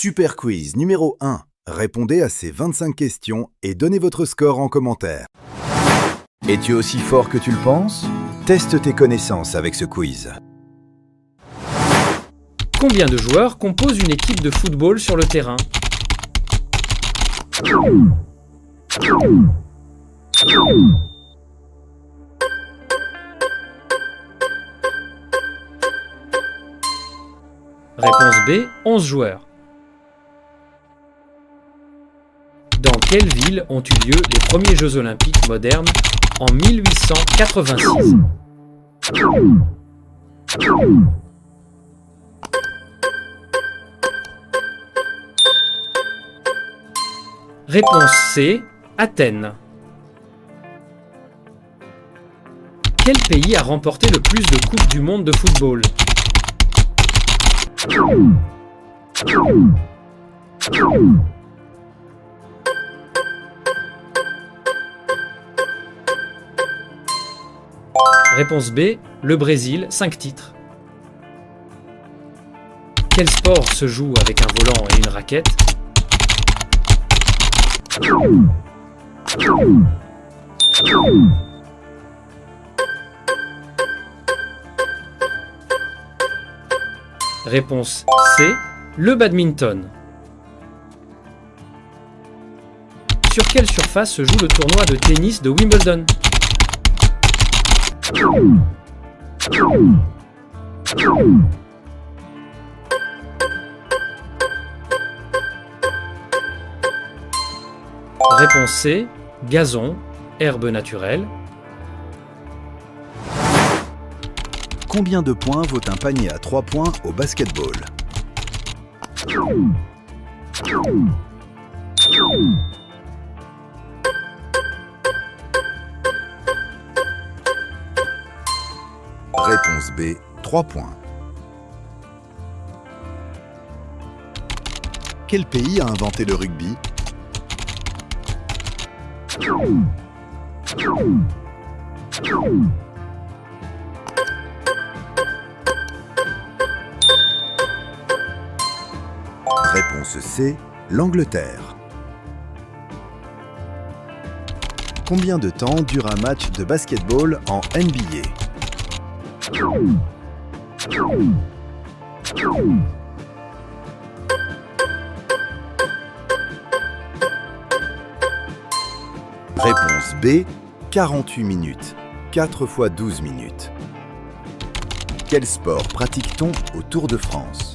Super quiz numéro 1. Répondez à ces 25 questions et donnez votre score en commentaire. Es-tu aussi fort que tu le penses? Teste tes connaissances avec ce quiz. Combien de joueurs composent une équipe de football sur le terrain? Réponse B, 11 joueurs. Dans quelle ville ont eu lieu les premiers Jeux Olympiques modernes en 1886? Réponse C, Athènes. Quel pays a remporté le plus de Coupes du monde de football? Réponse B, le Brésil, 5 titres. Quel sport se joue avec un volant et une raquette? Réponse C, le badminton. Sur quelle surface se joue le tournoi de tennis de Wimbledon? Réponse C, gazon, herbe naturelle. Combien de points vaut un panier à 3 points au basketball? Réponse B, 3 points. Quel pays a inventé le rugby? Réponse C, l'Angleterre. Combien de temps dure un match de basketball en NBA? Réponse B, 48 minutes. 4 fois 12 minutes. Quel sport pratique-t-on au Tour de France?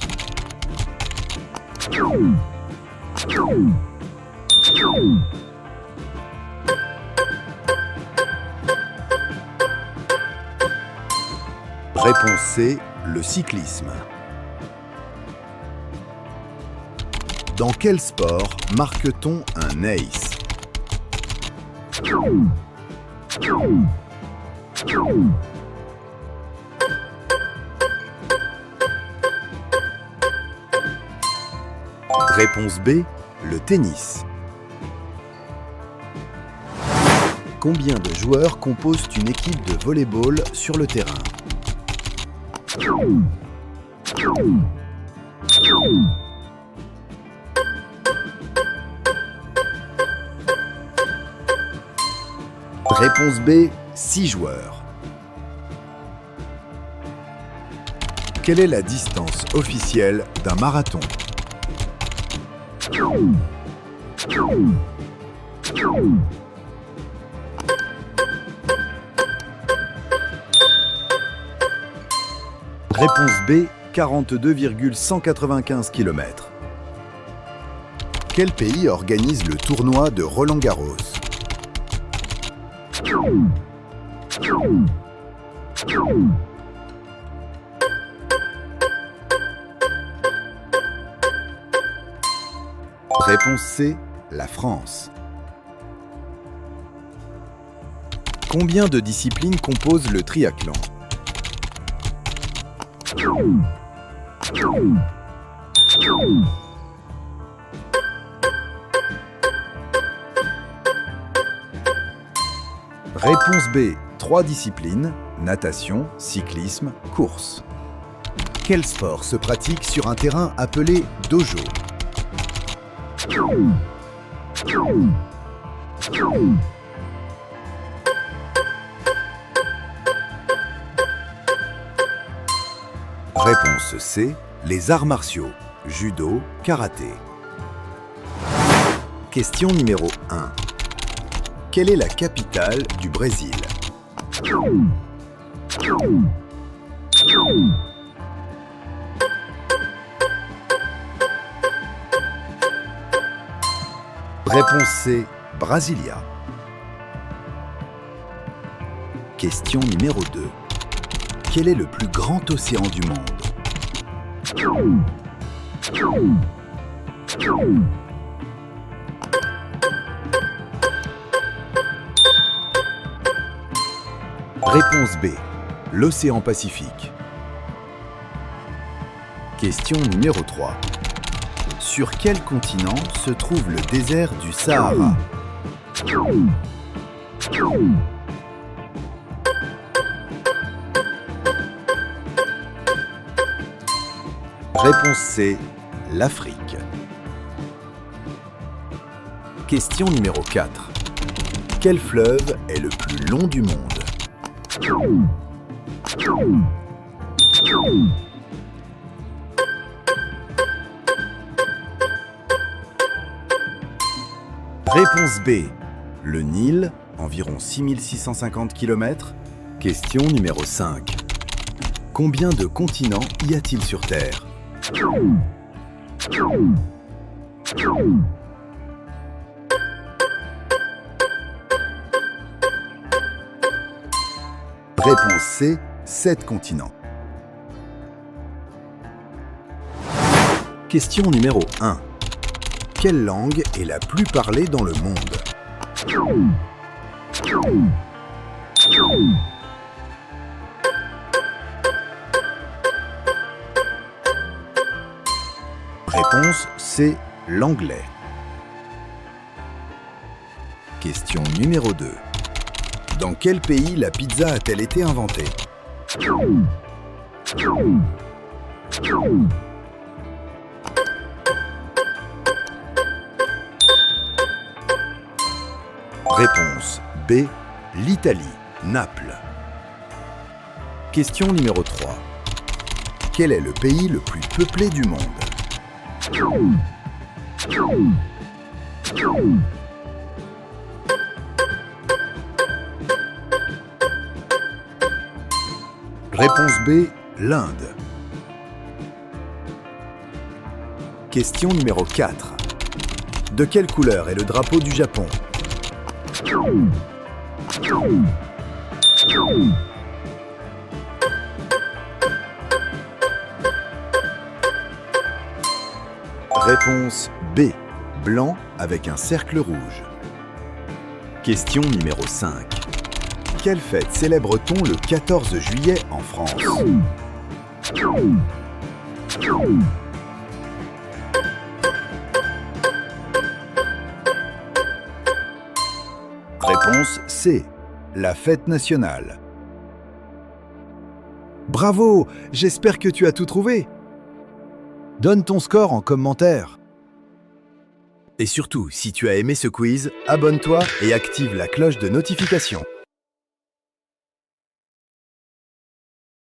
Réponse C, le cyclisme. Dans quel sport marque-t-on un ace? Réponse B, le tennis. Combien de joueurs composent une équipe de volley-ball sur le terrain? Réponse B, 6 joueurs. Quelle est la distance officielle d'un marathon? Réponse B, 42,195 km. Quel pays organise le tournoi de Roland-Garros? Réponse C, la France. Combien de disciplines composent le triathlon? Réponse B, 3 disciplines, natation, cyclisme, course. Quel sport se pratique sur un terrain appelé dojo? Réponse C, les arts martiaux, judo, karaté. Question numéro 1. Quelle est la capitale du Brésil? Réponse C, Brasilia. Question numéro 2. Quel est le plus grand océan du monde? Réponse B, l'océan Pacifique. Question numéro 3. Sur quel continent se trouve le désert du Sahara? Réponse C, l'Afrique. Question numéro 4. Quel fleuve est le plus long du monde? Réponse B, le Nil, environ 6650 km. Question numéro 5. Combien de continents y a-t-il sur Terre? Réponse C, 7 continents. Question numéro 1. Quelle langue est la plus parlée dans le monde? Réponse C, l'anglais. Question numéro 2. Dans quel pays la pizza a-t-elle été inventée? Réponse B, l'Italie, Naples. Question numéro 3. Quel est le pays le plus peuplé du monde? Réponse B, l'Inde. Question numéro 4. De quelle couleur est le drapeau du Japon? Réponse B, blanc avec un cercle rouge. Question numéro 5. Quelle fête célèbre-t-on le 14 juillet en France? Réponse C, la fête nationale. Bravo, j'espère que tu as tout trouvé. Donne ton score en commentaire. Et surtout, si tu as aimé ce quiz, abonne-toi et active la cloche de notification.